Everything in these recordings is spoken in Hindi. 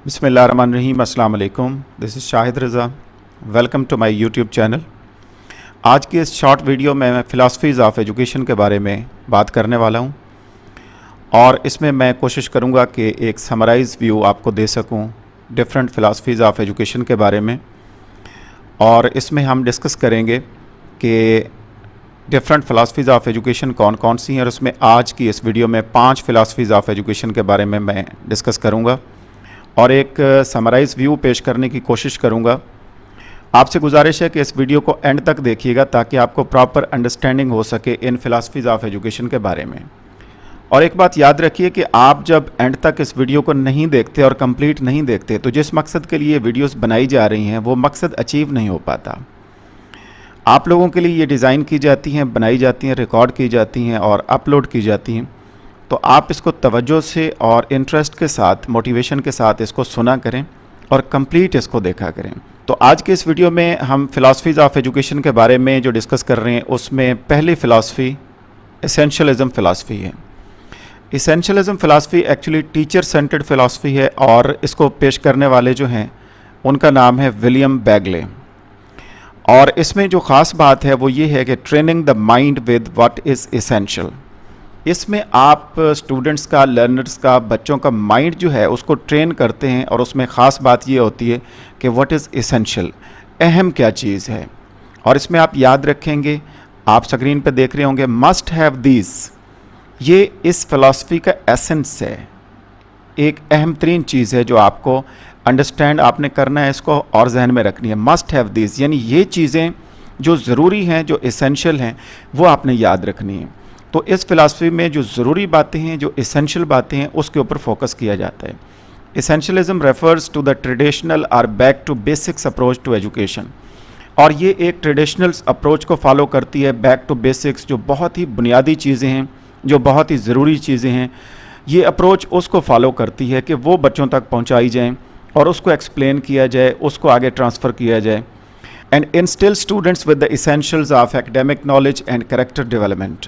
बिस्मिल्लाहिर्रहमानिर्रहीम। अस्सलाम वालेकुम। This is Shahid Raza. Welcome to my YouTube channel. आज की इस शॉर्ट वीडियो में मैं फ़िलासफ़ीज़ ऑफ एजुकेशन के बारे में बात करने वाला हूँ और इसमें मैं कोशिश करूँगा कि एक समराइज़ व्यू आपको दे सकूँ डिफरेंट फ़िलासफ़ीज़ ऑफ एजुकेशन के बारे में। और इसमें हम डिस्कस करेंगे कि डिफरेंट फ़िलासफ़ीज़ ऑफ एजुकेशन कौन कौन सी हैं, और उसमें आज की इस वीडियो में 5 फ़िलासफ़ीज़ ऑफ एजुकेशन के बारे में मैं डिस्कस करूँगा और एक समराइज़ व्यू पेश करने की कोशिश करूँगा। आपसे गुजारिश है कि इस वीडियो को एंड तक देखिएगा ताकि आपको प्रॉपर अंडरस्टैंडिंग हो सके इन फ़िलासफ़ीज़ ऑफ एजुकेशन के बारे में। और एक बात याद रखिए कि आप जब एंड तक इस वीडियो को नहीं देखते और कंप्लीट नहीं देखते तो जिस मकसद के लिए वीडियोस बनाई जा रही हैं वो मकसद अचीव नहीं हो पाता। आप लोगों के लिए ये डिज़ाइन की जाती हैं, बनाई जाती हैं, रिकॉर्ड की जाती हैं और अपलोड की जाती हैं, तो आप इसको तवज्जो से और इंटरेस्ट के साथ, मोटिवेशन के साथ इसको सुना करें और कंप्लीट इसको देखा करें। तो आज के इस वीडियो में हम फ़िलासफ़ीज़ ऑफ एजुकेशन के बारे में जो डिस्कस कर रहे हैं उसमें पहली फ़िलासफ़ी एसेंशियलिज़म फ़िलासफ़ी है। Essentialism philosophy actually teacher centred philosophy है और इसको पेश करने वाले जो हैं उनका नाम है विलियम बैगले। और इसमें जो ख़ास बात है वो ये है कि training the mind with what is essential. इसमें आप स्टूडेंट्स का, लर्नर्स का, बच्चों का माइंड जो है उसको ट्रेन करते हैं और उसमें ख़ास बात ये होती है कि व्हाट इज़ एसेंशियल, अहम क्या चीज़ है। और इसमें आप याद रखेंगे, आप स्क्रीन पे देख रहे होंगे, मस्ट हैव दीज, ये इस फ़िलासफ़ी का एसेंस है, एक अहम तरीन चीज़ है जो आपको अंडरस्टैंड आपने करना है इसको और जहन में रखनी है। मस्ट हैव दीज यानी ये चीज़ें जो ज़रूरी हैं, जो एसेंशियल हैं, वो आपने याद रखनी है। तो इस फ़िलासफ़ी में जो ज़रूरी बातें हैं, जो एसेंशियल बातें हैं, उसके ऊपर फोकस किया जाता है। Essentialism refers to the traditional और back to basics approach to education. और ये एक ट्रेडिशनल अप्रोच को फॉलो करती है, बैक टू बेसिक्स, जो बहुत ही बुनियादी चीज़ें हैं, जो बहुत ही ज़रूरी चीज़ें हैं। ये अप्रोच उसको फॉलो करती है कि वो बच्चों तक पहुँचाई जाएँ और उसको एक्सप्लेन किया जाए, उसको आगे ट्रांसफ़र किया जाए। And instil students with the essentials of academic knowledge and character development,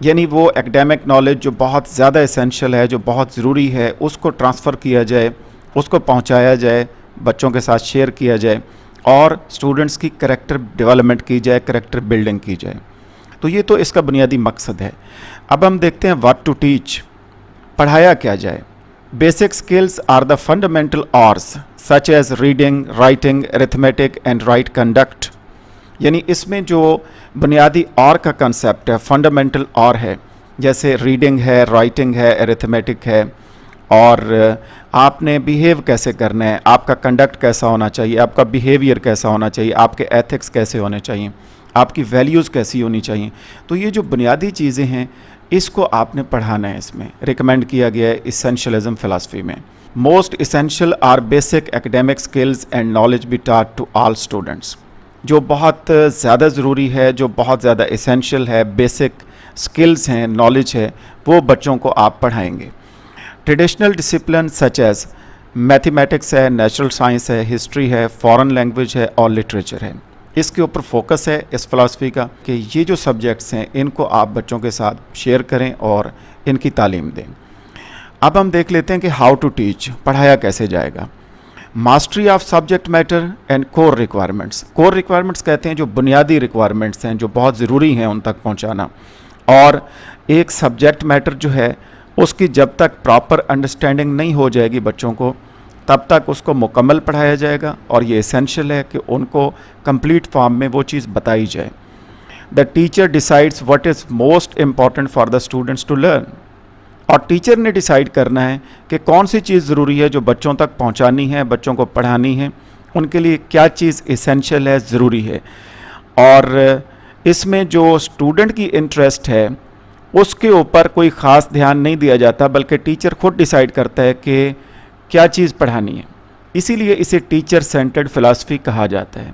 यानी वो एकेडमिक नॉलेज जो बहुत ज़्यादा एसेंशियल है, जो बहुत ज़रूरी है, उसको ट्रांसफ़र किया जाए, उसको पहुंचाया जाए, बच्चों के साथ शेयर किया जाए और स्टूडेंट्स की कैरेक्टर डेवलपमेंट की जाए, कैरेक्टर बिल्डिंग की जाए। तो ये तो इसका बुनियादी मकसद है। अब हम देखते हैं व्हाट टू टीच, पढ़ाया क्या जाए। Basic skills are the fundamental R's such as reading, writing, arithmetic and right conduct, यानी इसमें जो बुनियादी और का कंसेप्ट है, फंडामेंटल और है, जैसे रीडिंग है, राइटिंग है, अरिथमेटिक है, और आपने बिहेव कैसे करना है, आपका कंडक्ट कैसा होना चाहिए, आपका बिहेवियर कैसा होना चाहिए, आपके एथिक्स कैसे होने चाहिए, आपकी वैल्यूज़ कैसी होनी चाहिए। तो ये जो बुनियादी चीज़ें हैं इसको आपने पढ़ाना है, इसमें रिकमेंड किया गया है एसेंशियलिज़म फ़िलासफ़ी में। Most essential are basic academic skills and knowledge be taught to all students. जो बहुत ज़्यादा ज़रूरी है, जो बहुत ज़्यादा एसेंशियल है, बेसिक स्किल्स हैं, नॉलेज है, वो बच्चों को आप पढ़ाएंगे। Traditional discipline such as mathematics है, नेचुरल साइंस है, हिस्ट्री है, फॉरेन लैंग्वेज है और लिटरेचर है, इसके ऊपर फोकस है इस फ़िलासफ़ी का कि ये जो सब्जेक्ट्स हैं इनको आप बच्चों के साथ शेयर करें और इनकी तालीम दें। अब हम देख लेते हैं कि हाउ टू टीच, पढ़ाया कैसे जाएगा। Mastery of subject matter and core requirements. Core requirements कहते हैं जो बुनियादी रिक्वायरमेंट्स हैं, जो बहुत ज़रूरी हैं उन तक पहुंचाना। और एक सब्जेक्ट मैटर जो है उसकी जब तक प्रॉपर अंडरस्टैंडिंग नहीं हो जाएगी बच्चों को, तब तक उसको मुकम्मल पढ़ाया जाएगा और ये एसेंशियल है कि उनको कंप्लीट फॉर्म में वो चीज़ बताई जाए। The teacher decides what is most important for the students to learn. और टीचर ने डिसाइड करना है कि कौन सी चीज़ ज़रूरी है जो बच्चों तक पहुंचानी है, बच्चों को पढ़ानी है, उनके लिए क्या चीज़ एसेंशियल है, ज़रूरी है। और इसमें जो स्टूडेंट की इंटरेस्ट है उसके ऊपर कोई ख़ास ध्यान नहीं दिया जाता, बल्कि टीचर खुद डिसाइड करता है कि क्या चीज़ पढ़ानी है। इसीलिए इसे टीचर सेंटर्ड फ़िलासफ़ी कहा जाता है।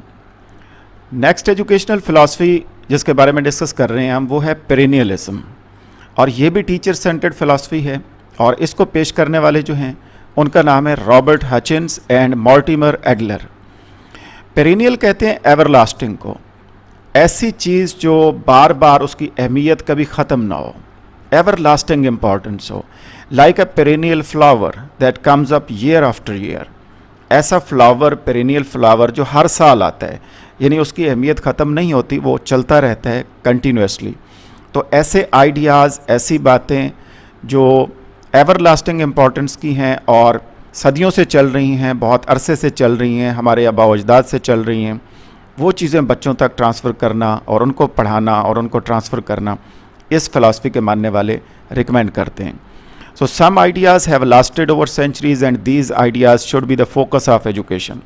नेक्स्ट एजुकेशनल फ़िलासफ़ी जिसके बारे में डिस्कस कर रहे हैं हम वो है पेरेनियलिज्म, और ये भी टीचर सेंटर्ड फ़िलासफ़ी है। और इसको पेश करने वाले जो हैं उनका नाम है Robert Hutchins and Mortimer Adler. Perennial कहते हैं एवरलास्टिंग को, ऐसी चीज़ जो बार बार उसकी अहमियत कभी ख़त्म ना हो, एवरलास्टिंग इम्पॉर्टेंस हो, like a perennial flower that comes up year after year, ऐसा फ्लावर, पेरिनियल फ्लावर जो हर साल आता है, यानी उसकी अहमियत ख़त्म नहीं होती, वो चलता रहता है कंटिन्यूसली। तो ऐसे आइडियाज़, ऐसी बातें जो एवरलास्टिंग इम्पोर्टेंस की हैं और सदियों से चल रही हैं, बहुत अरसे से चल रही हैं, हमारे आबा व अजदाद से चल रही हैं, वो चीज़ें बच्चों तक ट्रांसफ़र करना और उनको पढ़ाना और उनको ट्रांसफ़र करना इस फ़िलासफ़ी के मानने वाले रिकमेंड करते हैं। So some ideas have lasted over centuries and these ideas should be the focus of education.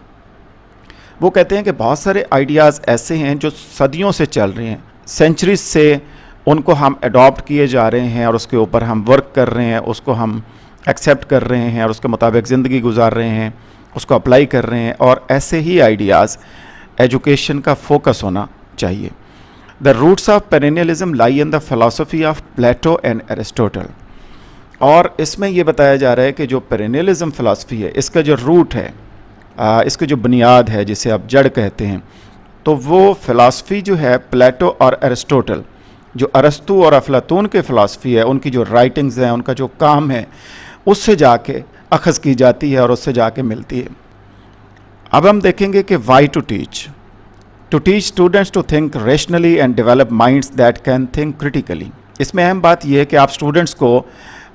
वो कहते हैं कि बहुत सारे आइडियाज़ ऐसे हैं जो सदियों से चल रहे हैं, सेंचुरीज से उनको हम अडॉप्ट किए जा रहे हैं और उसके ऊपर हम वर्क कर रहे हैं, उसको हम एक्सेप्ट कर रहे हैं और उसके मुताबिक ज़िंदगी गुजार रहे हैं, उसको अप्लाई कर रहे हैं। और ऐसे ही आइडियाज़ एजुकेशन का फोकस होना चाहिए। The roots of perennialism lie in the philosophy of Plato and Aristotle. और इसमें यह बताया जा रहा है कि जो पेरेनियलिज्म फ़िलासफ़ी है, इसका जो रूट है, इसकी जो बुनियाद है, जिसे आप जड़ कहते हैं, तो वो फ़िलासफ़ी जो है प्लेटो और एरिस्टोटल, जो अरस्तू और अफलातून के फ़िलासफ़ी है, उनकी जो राइटिंग्स हैं, उनका जो काम है, उससे जाके अखज़ की जाती है और उससे जाके मिलती है। अब हम देखेंगे कि why to teach students to think rationally and develop minds that can think critically. इसमें अहम बात यह है कि आप स्टूडेंट्स को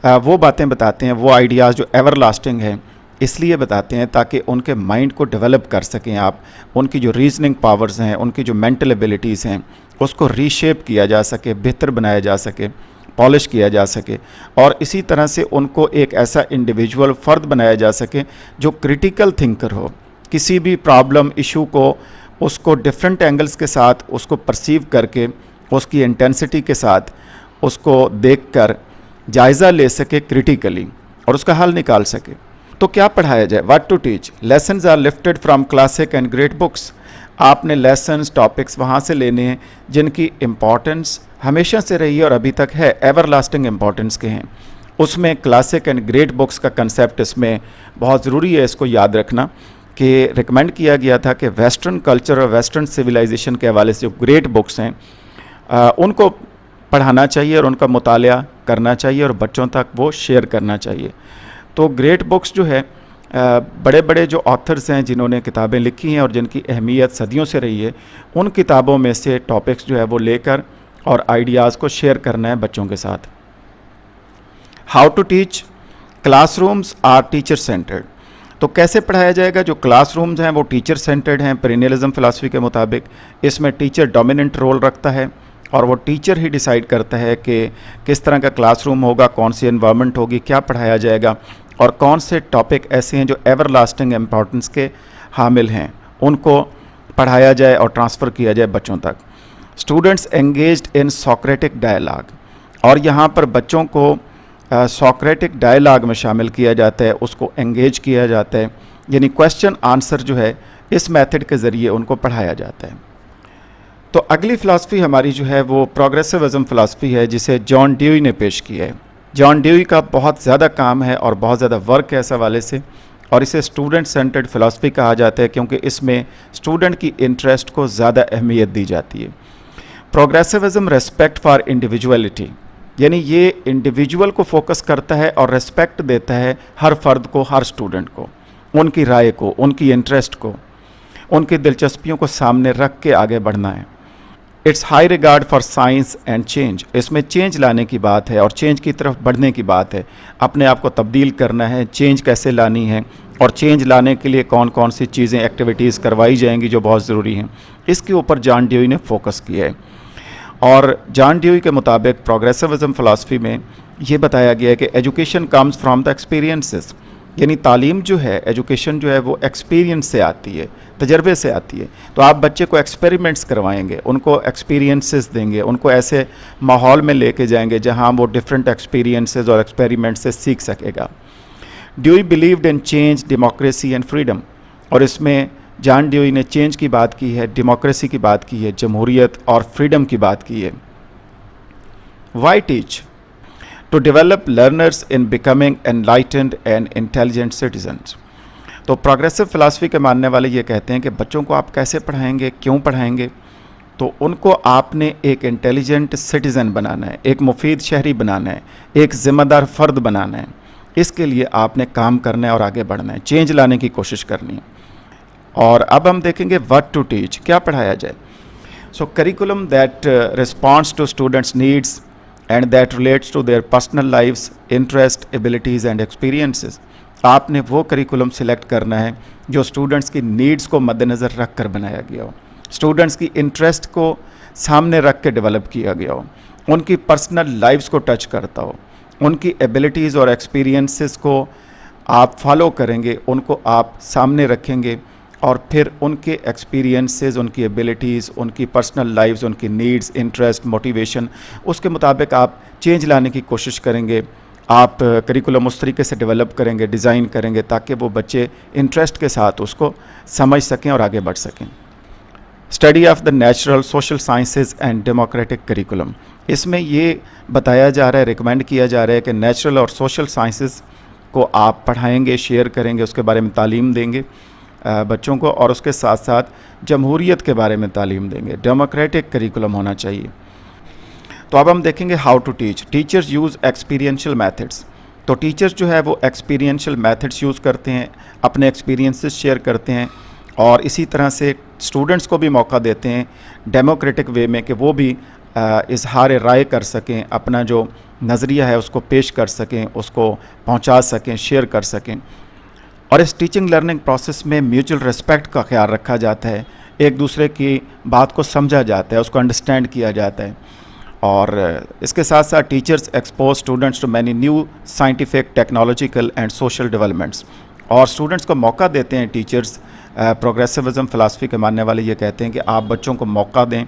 वो बातें बताते हैं, वो आइडियाज़ जो एवर लास्टिंग है, इसलिए बताते हैं ताकि उनके माइंड को डेवलप कर सकें आप, उनकी जो रीजनिंग पावर्स हैं, उनकी जो मेंटल एबिलिटीज़ हैं, उसको रीशेप किया जा सके, बेहतर बनाया जा सके, पॉलिश किया जा सके, और इसी तरह से उनको एक ऐसा इंडिविजुअल फ़र्द बनाया जा सके जो क्रिटिकल थिंकर हो, किसी भी प्रॉब्लम, इशू को उसको डिफरेंट एंगल्स के साथ उसको परसीव करके, उसकी इंटेंसिटी के साथ उसको देखकर जायज़ा ले सके क्रिटिकली और उसका हल निकाल सके। तो क्या पढ़ाया जाए? What to teach? Lessons are lifted from classic and great books. आपने लेसन्स, टॉपिक्स वहाँ से लेने हैं जिनकी इम्पॉर्टेंस हमेशा से रही है और अभी तक है, एवर लास्टिंग इम्पॉर्टेंस के हैं। उसमें क्लासिक एंड ग्रेट बुक्स का कंसेप्ट इसमें बहुत ज़रूरी है, इसको याद रखना कि रिकमेंड किया गया था कि वेस्टर्न कल्चर और वेस्टर्न सिविलाइजेशन के हवाले से जो ग्रेट बुक्स हैं उनको पढ़ाना चाहिए और उनका मुतालिया करना चाहिए और बच्चों तक वो शेयर करना चाहिए। तो ग्रेट बुक्स जो है, बड़े बड़े जो ऑथर्स हैं जिन्होंने किताबें लिखी हैं और जिनकी अहमियत सदियों से रही है, उन किताबों में से टॉपिक्स जो है वो लेकर और आइडियाज़ को शेयर करना है बच्चों के साथ। How to teach? Classrooms are teacher centred. तो कैसे पढ़ाया जाएगा? जो क्लासरूम्स हैं वो टीचर सेंटर्ड हैं पेरेनियलिज्म फ़िलासफ़ी के मुताबिक। इसमें टीचर डोमिनेंट रोल रखता है और वो टीचर ही डिसाइड करता है कि किस तरह का क्लासरूम होगा, कौन सी एनवायरनमेंट होगी, क्या पढ़ाया जाएगा और कौन से टॉपिक ऐसे हैं जो एवर लास्टिंग इम्पॉर्टेंस के हामिल हैं, उनको पढ़ाया जाए और ट्रांसफ़र किया जाए बच्चों तक। Students engaged in Socratic dialogue, और यहाँ पर बच्चों को सोक्रेटिक डायलॉग में शामिल किया जाता है, उसको एंगेज किया जाता है, यानी क्वेश्चन आंसर जो है इस मेथड के ज़रिए उनको पढ़ाया जाता है। तो अगली फ़िलासफ़ी हमारी जो है वो प्रोग्रेसिविज़म फ़िलासफ़ी है, जिसे जॉन ड्यूई ने पेश किया है। जॉन ड्यूई का बहुत ज़्यादा काम है और बहुत ज़्यादा वर्क है इस हवाले से, और इसे स्टूडेंट सेंटर्ड फ़िलासफ़ी कहा जाता है क्योंकि इसमें स्टूडेंट की इंटरेस्ट को ज़्यादा अहमियत दी जाती है। प्रोग्रेसिविज़म रेस्पेक्ट फॉर इंडिविजुअलिटी, यानी ये इंडिविजुअल को फोकस करता है और रेस्पेक्ट देता है हर फ़र्द को, हर स्टूडेंट को, उनकी राय को, उनकी इंटरेस्ट को, उनकी दिलचस्पियों को सामने रख के आगे बढ़ना है। It's high regard for science and change, इसमें चेंज लाने की बात है और चेंज की तरफ बढ़ने की बात है, अपने आप को तब्दील करना है, चेंज कैसे लानी है और चेंज लाने के लिए कौन कौन सी चीज़ें, एक्टिविटीज़ करवाई जाएंगी जो बहुत ज़रूरी हैं, इसके ऊपर जॉन ड्यूई ने फोकस किया है। और जॉन ड्यूई के मुताबिक प्रोग्रेसिविज़म फ़िलासफ़ी में ये बताया गया है कि education comes from the experiences, यानी तालीम जो है, एजुकेशन जो है वो एक्सपीरियंस से आती है, तजर्बे से आती है। तो आप बच्चे को एक्सपेरिमेंट्स करवाएंगे, उनको एक्सपीरियंसेस देंगे, उनको ऐसे माहौल में लेके जाएंगे जहां वो डिफरेंट एक्सपीरियंसेस और एक्सपेरिमेंट से सीख सकेगा। Dewey believed in change, democracy and freedom, और इसमें जॉन ड्यूई ने चेंज की बात की है, डेमोक्रेसी की बात की है, जमहूरियत और फ्रीडम की बात की है। Why teach? To develop learners in becoming enlightened and intelligent citizens. तो प्रोग्रेसिव फ़िलासफ़ी के मानने वाले ये कहते हैं कि बच्चों को आप कैसे पढ़ाएंगे, क्यों पढ़ाएंगे? तो उनको आपने एक इंटेलिजेंट सिटीज़न बनाना है, एक मुफीद शहरी बनाना है, एक ज़िम्मेदार फ़र्द बनाना है, इसके लिए आपने काम करना है और आगे बढ़ना है, चेंज लाने की कोशिश करनी है। और अब हम देखेंगे व्हाट टू टीच, क्या पढ़ाया जाए। So curriculum that responds to students needs and that relates to their personal lifes, interest, abilities and experiences. आपने वो करिकुलम सिलेक्ट करना है जो स्टूडेंट्स की नीड्स को मद्देनज़र रख कर बनाया गया हो, स्टूडेंट्स की इंटरेस्ट को सामने रख के डेवलप किया गया हो, उनकी पर्सनल लाइफ्स को टच करता हो, उनकी एबिलिटीज़ और एक्सपीरियंसेस को आप फॉलो करेंगे, उनको आप सामने रखेंगे और फिर उनके एक्सपीरियंसेस, उनकी एबिलिटीज़, उनकी पर्सनल लाइफ्स, उनकी नीड्स, इंटरेस्ट, मोटिवेशन, उसके मुताबिक आप चेंज लाने की कोशिश करेंगे। आप करिकुलम उस तरीके से डेवलप करेंगे, डिज़ाइन करेंगे ताकि वो बच्चे इंटरेस्ट के साथ उसको समझ सकें और आगे बढ़ सकें। Study of the natural, social sciences and democratic curriculum, इसमें ये बताया जा रहा है, रिकमेंड किया जा रहा है कि नेचुरल और सोशल साइंसेज को आप पढ़ाएंगे, शेयर करेंगे, उसके बारे में तालीम देंगे बच्चों को, और उसके साथ साथ जमहूरियत के बारे में तालीम देंगे। डेमोक्रेटिक करिकुलम होना चाहिए। तो अब हम देखेंगे how to teach. Teachers use experiential methods. तो टीचर्स जो है वो एक्सपीरियंशियल मेथड्स यूज़ करते हैं, अपने एक्सपीरियंसेस शेयर करते हैं और इसी तरह से स्टूडेंट्स को भी मौका देते हैं डेमोक्रेटिक वे में कि वो भी इजहार राय कर सकें, अपना जो नज़रिया है उसको पेश कर सकें, उसको पहुंचा सकें, शेयर कर सकें। और इस टीचिंग लर्निंग प्रोसेस में म्यूचुअल रिस्पेक्ट का ख्याल रखा जाता है, एक दूसरे की बात को समझा जाता है, उसको अंडरस्टैंड किया जाता है। और इसके साथ साथ teachers expose students to many new scientific, technological and social developments. और स्टूडेंट्स को मौका देते हैं टीचर्स, प्रोग्रेसिविज़म फ़िलासफ़ी के मानने वाले ये कहते हैं कि आप बच्चों को मौका दें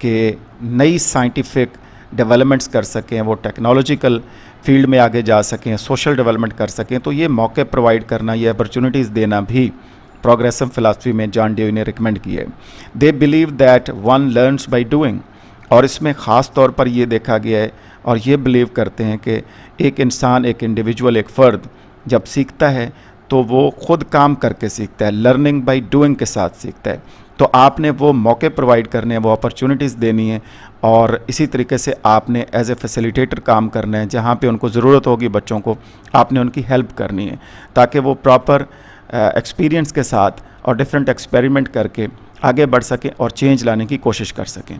कि नई साइंटिफिक डेवलपमेंट्स कर सकें, वो टेक्नोलॉजिकल फील्ड में आगे जा सकें, सोशल डेवलपमेंट कर सकें। तो ये मौके प्रोवाइड करना, ये अपॉर्चुनिटीज़ देना भी प्रोग्रेसिव फ़िलासफ़ी में जॉन डेवी ने रिकमेंड किया है। They believe that one learns by doing, और इसमें ख़ास तौर पर ये देखा गया है और ये बिलीव करते हैं कि एक इंसान, एक इंडिविजुअल, एक फ़र्द जब सीखता है तो वो ख़ुद काम करके सीखता है, लर्निंग बाय डूइंग के साथ सीखता है। तो आपने वो मौके प्रोवाइड करने हैं, वो अपॉर्चुनिटीज़ देनी है और इसी तरीके से आपने एज ए फैसिलिटेटर काम करना है। जहाँ पे उनको ज़रूरत होगी बच्चों को, आपने उनकी हेल्प करनी है ताकि वो प्रॉपर एक्सपीरियंस के साथ और डिफरेंट एक्सपेरिमेंट करके आगे बढ़ सकें और चेंज लाने की कोशिश कर सकें।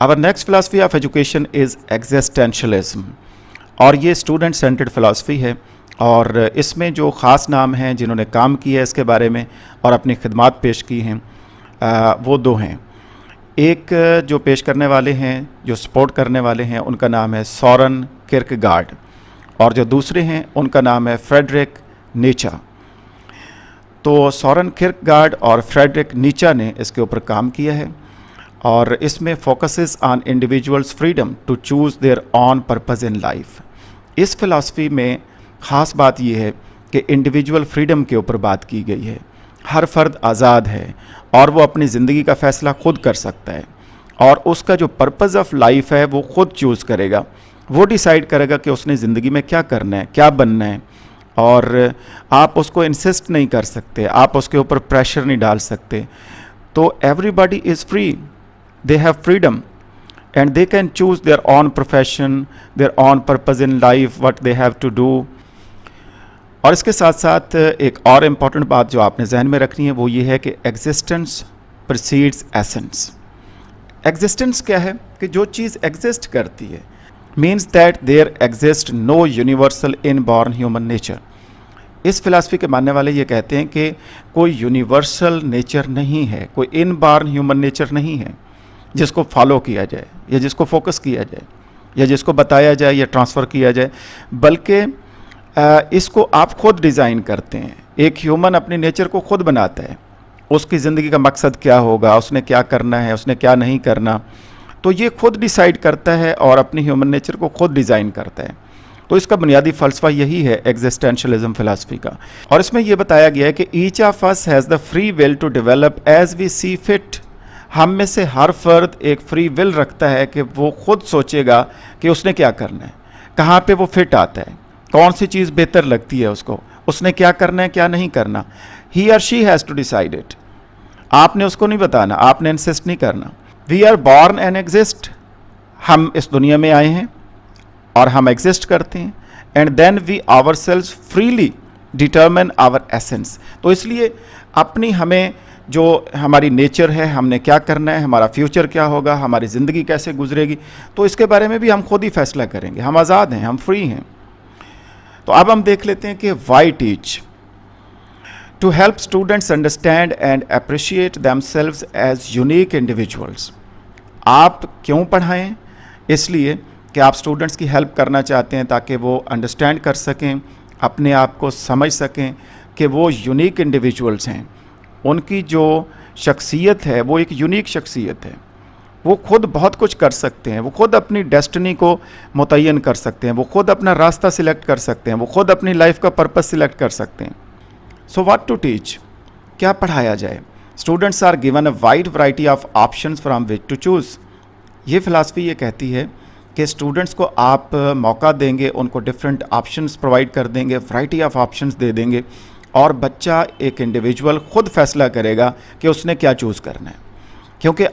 Our next philosophy of education is existentialism, और ये स्टूडेंट सेंटर्ड फ़िलासफ़ी है। और इसमें जो ख़ास नाम हैं जिन्होंने काम किया है इसके बारे में और अपनी खिदमात पेश की हैं, वो दो हैं। एक जो पेश करने वाले हैं, जो सपोर्ट करने वाले हैं, उनका नाम है सोरेन किरकेगार्ड, और जो दूसरे हैं उनका नाम है फ्रेडरिक नीचा। तो सोरेन किरकेगार्ड और फ्रेडरिक नीचा ने इसके ऊपर काम किया है और इसमें focuses on individuals freedom to choose their own purpose in life. इस फ़िलासफ़ी में ख़ास बात यह है कि इंडिविजुअल फ्रीडम के ऊपर बात की गई है। हर फर्द आज़ाद है और वो अपनी ज़िंदगी का फ़ैसला ख़ुद कर सकता है और उसका जो पर्पज़ ऑफ लाइफ है वो ख़ुद चूज़ करेगा, वो डिसाइड करेगा कि उसने ज़िंदगी में क्या करना है, क्या बनना है। और आप उसको इंसिस्ट नहीं कर सकते, आप उसके ऊपर प्रेशर नहीं डाल सकते। तो everybody is free, they have freedom and they can choose their own profession, their own purpose in life, what they have to do। और इसके साथ साथ एक और इम्पॉर्टेंट बात जो आपने जहन में रखनी है वो ये है कि एग्जिस्टेंस precedes एसेंस। एग्जिस्टेंस क्या है कि जो चीज़ एग्जिस्ट करती है, means that there exist no universal inborn human nature. इस फिलासफी के मानने वाले ये कहते हैं कि कोई यूनिवर्सल नेचर नहीं है, कोई इनबॉर्न ह्यूमन नेचर नहीं है जिसको फॉलो किया जाए या जिसको फोकस किया जाए या जिसको बताया जाए या ट्रांसफ़र किया जाए, बल्कि इसको आप खुद डिज़ाइन करते हैं। एक ह्यूमन अपने नेचर को खुद बनाता है, उसकी ज़िंदगी का मकसद क्या होगा, उसने क्या करना है, उसने क्या नहीं करना, तो ये खुद डिसाइड करता है और अपनी ह्यूमन नेचर को खुद डिज़ाइन करता है। तो इसका बुनियादी फ़लसफ़ा यही है एग्जिस्टेंशलिज्म फ़िलासफ़ी का। और इसमें यह बताया गया है कि each of us has the free will to develop as we see fit. हम में से हर फर्द एक फ्री विल रखता है कि वो खुद सोचेगा कि उसने क्या करना है, कहाँ पे वो फिट आता है, कौन सी चीज़ बेहतर लगती है उसको, उसने क्या करना है, क्या नहीं करना। ही और she has to decide it. आपने उसको नहीं बताना, आपने इंसिस्ट नहीं करना। We are born and exist, हम इस दुनिया में आए हैं और हम एग्जिस्ट करते हैं। And then we ourselves freely determine our essence. तो इसलिए अपनी हमें जो हमारी नेचर है, हमने क्या करना है, हमारा फ्यूचर क्या होगा, हमारी ज़िंदगी कैसे गुजरेगी, तो इसके बारे में भी हम खुद ही फैसला करेंगे। हम आज़ाद हैं, हम फ्री हैं। तो अब हम देख लेते हैं कि why teach. To help students understand and appreciate themselves as unique individuals. आप क्यों पढ़ाएं? इसलिए कि आप स्टूडेंट्स की हेल्प करना चाहते हैं ताकि वो अंडरस्टैंड कर सकें, अपने आप को समझ सकें कि वो यूनिक इंडिविजुअल्स हैं। उनकी जो शख्सियत है वो एक यूनिक शख्सियत है। वो खुद बहुत कुछ कर सकते हैं, वो खुद अपनी डेस्टिनी को मुतय्यन कर सकते हैं, वो खुद अपना रास्ता सिलेक्ट कर सकते हैं, वो खुद अपनी लाइफ का पर्पस सिलेक्ट कर सकते हैं। सो व्हाट टू टीच, क्या पढ़ाया जाए? Students are given a wide variety of options from which to choose. ये फ़िलासफ़ी ये कहती है कि स्टूडेंट्स को आप मौका देंगे, उनको डिफरेंट ऑप्शंस प्रोवाइड कर देंगे, वैरायटी ऑफ ऑप्शंस दे देंगे, और बच्चा एक इंडिविजुअल खुद फैसला करेगा कि उसने क्या चूज़ करना है। क्योंकि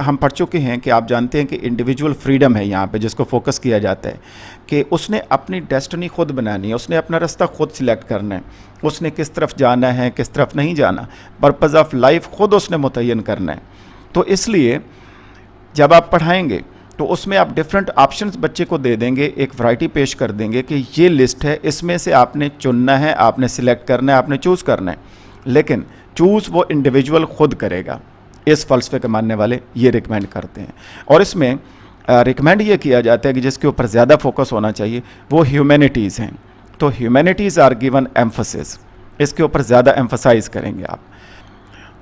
हम पढ़ चुके हैं कि आप जानते हैं कि इंडिविजुअल फ्रीडम है यहाँ पे, जिसको फोकस किया जाता है कि उसने अपनी डेस्टिनी खुद बनानी है, उसने अपना रास्ता खुद सिलेक्ट करना है, उसने किस तरफ जाना है, किस तरफ नहीं जाना, पर्पज़ ऑफ लाइफ खुद उसने मुतय्यन करना है। तो इसलिए जब आप पढ़ाएंगे तो उसमें आप डिफरेंट ऑप्शंस बच्चे को दे देंगे, एक वैरायटी पेश कर देंगे कि ये लिस्ट है, इसमें से आपने चुनना है, आपने सिलेक्ट करना है, आपने चूज़ करना है, लेकिन चूज़ वो इंडिविजुअल खुद करेगा। इस फ़लसफ़े के मानने वाले ये रिकमेंड करते हैं। और इसमें रिकमेंड ये किया जाता है कि जिसके ऊपर ज़्यादा फोकस होना चाहिए वो ह्यूमैनिटीज़ हैं। तो ह्यूमैनिटीज़ आर गिवन एम्फसिस, इसके ऊपर ज़्यादा एम्फसाइज़ करेंगे आप।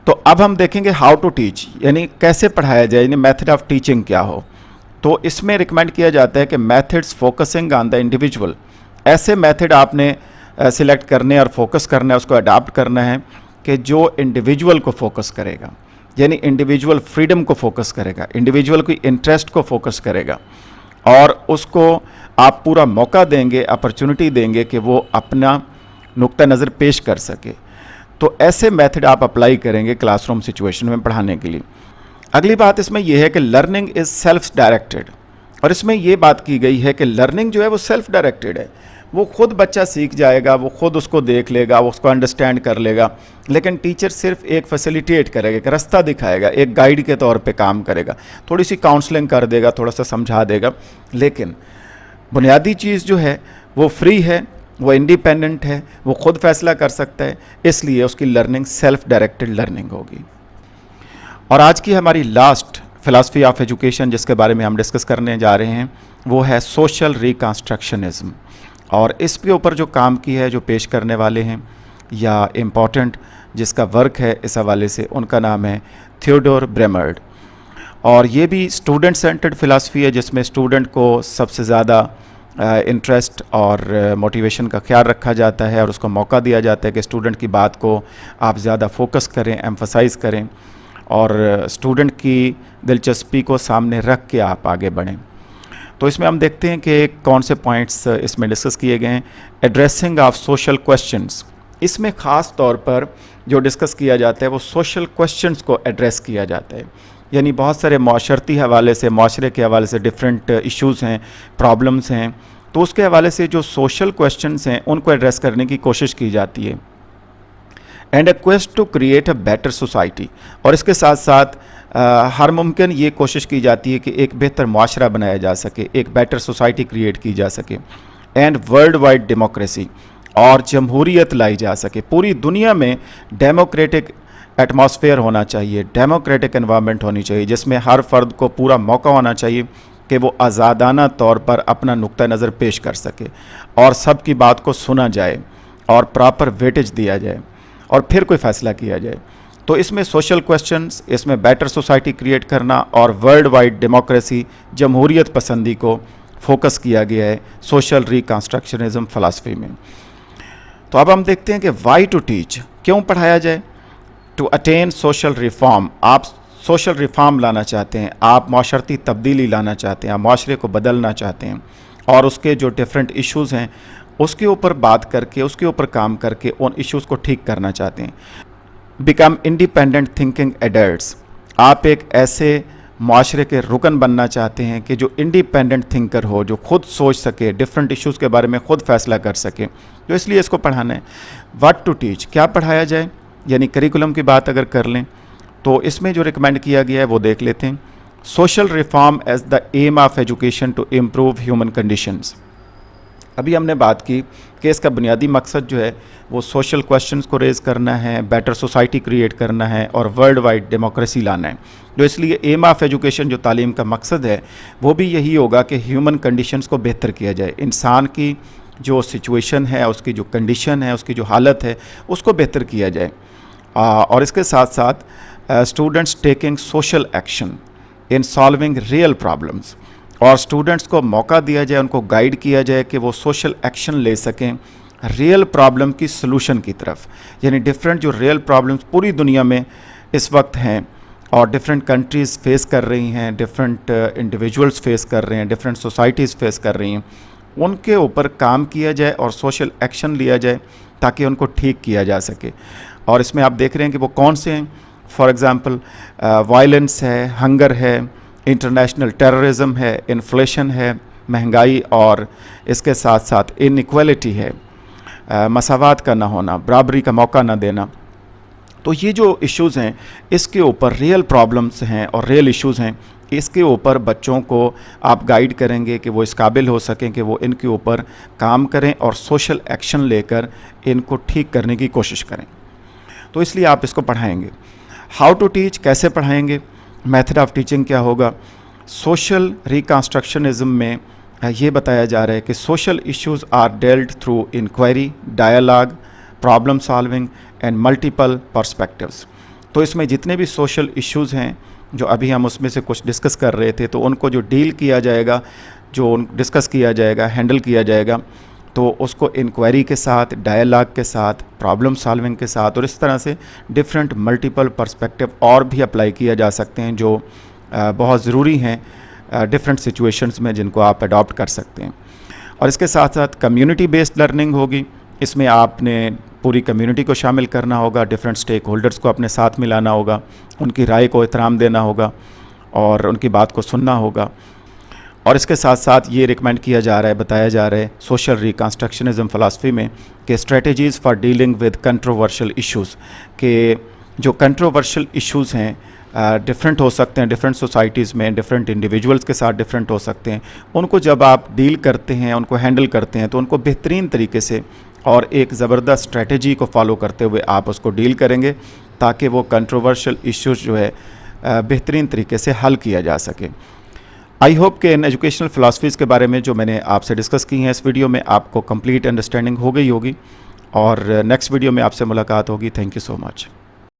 तो अब हम देखेंगे हाउ टू टीच, यानी कैसे पढ़ाया जाए, यानी मेथड ऑफ टीचिंग क्या हो। तो इसमें रिकमेंड किया जाता है कि methods focusing on the individual. ऐसे मेथड आपने सिलेक्ट करने और फोकस करना है, उसको अडॉप्ट करना है कि जो इंडिविजुअल को फोकस करेगा, यानी इंडिविजुअल फ्रीडम को फोकस करेगा, इंडिविजुअल की इंटरेस्ट को फोकस करेगा, और उसको आप पूरा मौका देंगे, अपॉर्चुनिटी देंगे कि वो अपना नुक्ता नज़र पेश कर सके। तो ऐसे मेथड आप अप्लाई करेंगे क्लासरूम सिचुएशन में पढ़ाने के लिए। अगली बात इसमें यह है कि लर्निंग इज़ सेल्फ डायरेक्टेड, और इसमें यह बात की गई है कि लर्निंग जो है वो सेल्फ डायरेक्टेड है। वो खुद बच्चा सीख जाएगा, वो खुद उसको देख लेगा, वो उसको अंडरस्टैंड कर लेगा, लेकिन टीचर सिर्फ एक फैसिलिटेट करेगा, एक रास्ता दिखाएगा, एक गाइड के तौर पे काम करेगा, थोड़ी सी काउंसलिंग कर देगा, थोड़ा सा समझा देगा, लेकिन बुनियादी चीज़ जो है वो फ्री है, वो इंडिपेंडेंट है, वो खुद फैसला कर सकता है, इसलिए उसकी लर्निंग सेल्फ डायरेक्टेड लर्निंग होगी। और आज की हमारी लास्ट फ़िलासफ़ी ऑफ एजुकेशन जिसके बारे में हम डिस्कस करने जा रहे हैं वो है सोशल रिकंस्ट्रक्शनिज़्म। और इसके ऊपर जो काम की है, जो पेश करने वाले हैं या इम्पॉर्टेंट जिसका वर्क है इस हवाले से, उनका नाम है थियोडोर ब्रेमर्ड। और ये भी स्टूडेंट सेंटर्ड फ़िलासफ़ी है जिसमें स्टूडेंट को सबसे ज़्यादा इंटरेस्ट और मोटिवेशन का ख्याल रखा जाता है, और उसको मौका दिया जाता है कि स्टूडेंट की बात को आप ज़्यादा फोकस करें, एम्फसाइज़ करें, और स्टूडेंट की दिलचस्पी को सामने रख के आप आगे बढ़ें। तो इसमें हम देखते हैं कि कौन से पॉइंट्स इसमें डिस्कस किए गए हैं। एड्रेसिंग ऑफ सोशल क्वेश्चंस, इसमें ख़ास तौर पर जो डिस्कस किया जाता है वो सोशल क्वेश्चंस को एड्रेस किया जाता है। यानी बहुत सारे माशरती हवाले से, माशरे के हवाले से डिफरेंट इश्यूज़ हैं, प्रॉब्लम्स हैं, तो उसके हवाले से जो सोशल क्वेश्चंस हैं उनको एड्रेस करने की कोशिश की जाती है। And a quest to create a better society, और इसके साथ साथ हर मुमकिन ये कोशिश की जाती है कि एक बेहतर माशरा बनाया जा सके, एक बेटर सोसाइटी क्रिएट की जा सके। एंड वर्ल्ड वाइड डेमोक्रेसी, और जमहूरियत लाई जा सके, पूरी दुनिया में डेमोक्रेटिक एटमॉस्फेयर होना चाहिए, डेमोक्रेटिक एनवायरनमेंट होनी चाहिए जिसमें हर फर्द को पूरा मौका होना चाहिए कि वो आज़ादाना तौर पर अपना नुक्ता नज़र पेश कर सके, और सब की बात को सुना जाए और प्रॉपर वेटेज दिया जाए और फिर कोई फ़ैसला किया जाए। तो इसमें सोशल क्वेश्चंस, इसमें बेटर सोसाइटी क्रिएट करना और वर्ल्ड वाइड डेमोक्रेसी, जमहूरियत पसंदी को फोकस किया गया है सोशल रिकंस्ट्रक्शनिज़म फ़िलासफ़ी में। तो अब हम देखते हैं कि वाई टू टीच, क्यों पढ़ाया जाए। टू अटेन सोशल रिफॉर्म, आप सोशल रिफॉर्म लाना चाहते हैं, आप माशरती तब्दीली लाना चाहते हैं, आप माशरे को बदलना चाहते हैं, और उसके जो डिफरेंट इश्यूज़ हैं उसके ऊपर बात करके, उसके ऊपर काम करके उन इश्यूज़ को ठीक करना चाहते हैं। बिकम इंडिपेंडेंट थिंकिंग एडल्ट्स, आप एक ऐसे माशरे के रुकन बनना चाहते हैं कि जो इंडिपेंडेंट थिंकर हो, जो खुद सोच सके, डिफरेंट इश्यूज़ के बारे में खुद फैसला कर सके, तो इसलिए इसको पढ़ाना है। व्हाट टू टीच, क्या पढ़ाया जाए, यानी करिकुलम की बात अगर कर लें तो इसमें जो रिकमेंड किया गया है वो देख लेते हैं। Social reform as the aim of education to improve human conditions. अभी हमने बात की कि इसका बुनियादी मकसद जो है वो सोशल क्वेश्चंस को रेज़ करना है, बेटर सोसाइटी क्रिएट करना है और वर्ल्ड वाइड डेमोक्रेसी लाना है। तो इसलिए एम ऑफ एजुकेशन, जो तालीम का मकसद है, वो भी यही होगा कि ह्यूमन कंडीशंस को बेहतर किया जाए। इंसान की जो सिचुएशन है, उसकी जो कंडीशन है, उसकी जो हालत है, उसको बेहतर किया जाए। और इसके साथ साथ students taking social action in solving real problems, और स्टूडेंट्स को मौका दिया जाए, उनको गाइड किया जाए कि वो सोशल एक्शन ले सकें रियल प्रॉब्लम की सलूशन की तरफ। यानी डिफरेंट जो रियल प्रॉब्लम्स पूरी दुनिया में इस वक्त हैं और डिफरेंट कंट्रीज़ फेस कर रही हैं, डिफरेंट इंडिविजुअल्स फेस कर रहे हैं, डिफरेंट सोसाइटीज़ फेस कर रही हैं, उनके ऊपर काम किया जाए और सोशल एक्शन लिया जाए ताकि उनको ठीक किया जा सके। और इसमें आप देख रहे हैं कि वो कौन से हैं। फॉर एग्ज़ाम्पल वायलेंस है, हंगर है, इंटरनेशनल टेररिज्म है, इन्फ्लेशन है, महंगाई, और इसके साथ साथ इनइक्वालिटी है, मसावात का ना होना, बराबरी का मौका ना देना। तो ये जो इश्यूज़ हैं, इसके ऊपर रियल प्रॉब्लम्स हैं और रियल इश्यूज़ हैं, इसके ऊपर बच्चों को आप गाइड करेंगे कि वो इस काबिल हो सकें कि वो इनके ऊपर काम करें और सोशल एक्शन लेकर इनको ठीक करने की कोशिश करें। तो इसलिए आप इसको पढ़ाएंगे। हाउ टू टीच, कैसे पढ़ाएंगे, मेथड ऑफ टीचिंग क्या होगा। सोशल रिकन्स्ट्रक्शनिज्म में ये बताया जा रहा है कि social issues are dealt through inquiry, dialogue, problem solving and multiple perspectives. तो इसमें जितने भी सोशल इश्यूज़ हैं, जो अभी हम उसमें से कुछ डिस्कस कर रहे थे, तो उनको जो डील किया जाएगा, जो डिस्कस किया जाएगा, हैंडल किया जाएगा, तो उसको इंक्वायरी के साथ, डायलॉग के साथ, प्रॉब्लम सॉल्विंग के साथ, और इस तरह से डिफरेंट मल्टीपल पर्सपेक्टिव और भी अप्लाई किया जा सकते हैं जो बहुत ज़रूरी हैं डिफरेंट सिचुएशंस में, जिनको आप अडॉप्ट कर सकते हैं। और इसके साथ साथ कम्युनिटी बेस्ड लर्निंग होगी। इसमें आपने पूरी कम्युनिटी को शामिल करना होगा, डिफरेंट स्टेक होल्डर्स को अपने साथ मिलाना होगा, उनकी राय को एहतराम देना होगा और उनकी बात को सुनना होगा। और इसके साथ साथ ये रिकमेंड किया जा रहा है, बताया जा रहा है सोशल रिकन्स्ट्रक्शनिज्म फ़िलासफ़ी में कि strategies for dealing with controversial issues, के जो कंट्रोवर्शियल इश्यूज़ हैं डिफरेंट हो सकते हैं, डिफरेंट सोसाइटीज़ में डिफरेंट इंडिविजुअल्स के साथ डिफरेंट हो सकते हैं। उनको जब आप डील करते हैं, उनको हैंडल करते हैं, तो उनको बेहतरीन तरीके से और एक ज़बरदस्त स्ट्रेटजी को फॉलो करते हुए आप उसको डील करेंगे ताकि वो कंट्रोवर्शियल इश्यूज़ जो है बेहतरीन तरीके से हल किया जा सके। आई होप कि इन एजुकेशनल फ़िलासफ़ीज़ के बारे में जो मैंने आपसे डिस्कस की हैं इस वीडियो में, आपको कंप्लीट अंडरस्टैंडिंग हो गई होगी, और नेक्स्ट वीडियो में आपसे मुलाकात होगी। Thank you so much.